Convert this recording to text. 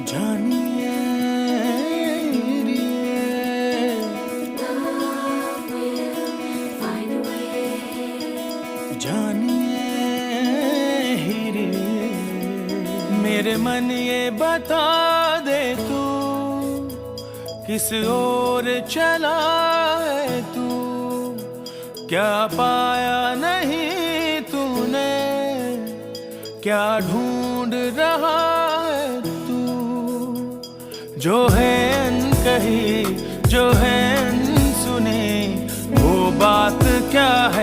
जानिए मेरे मन ये बता दे तू किस ओर चला है तू, क्या पाया नहीं तूने, क्या ढूंढ रहा है तू। जो है अनकही जो है अनसुनी वो बात क्या है।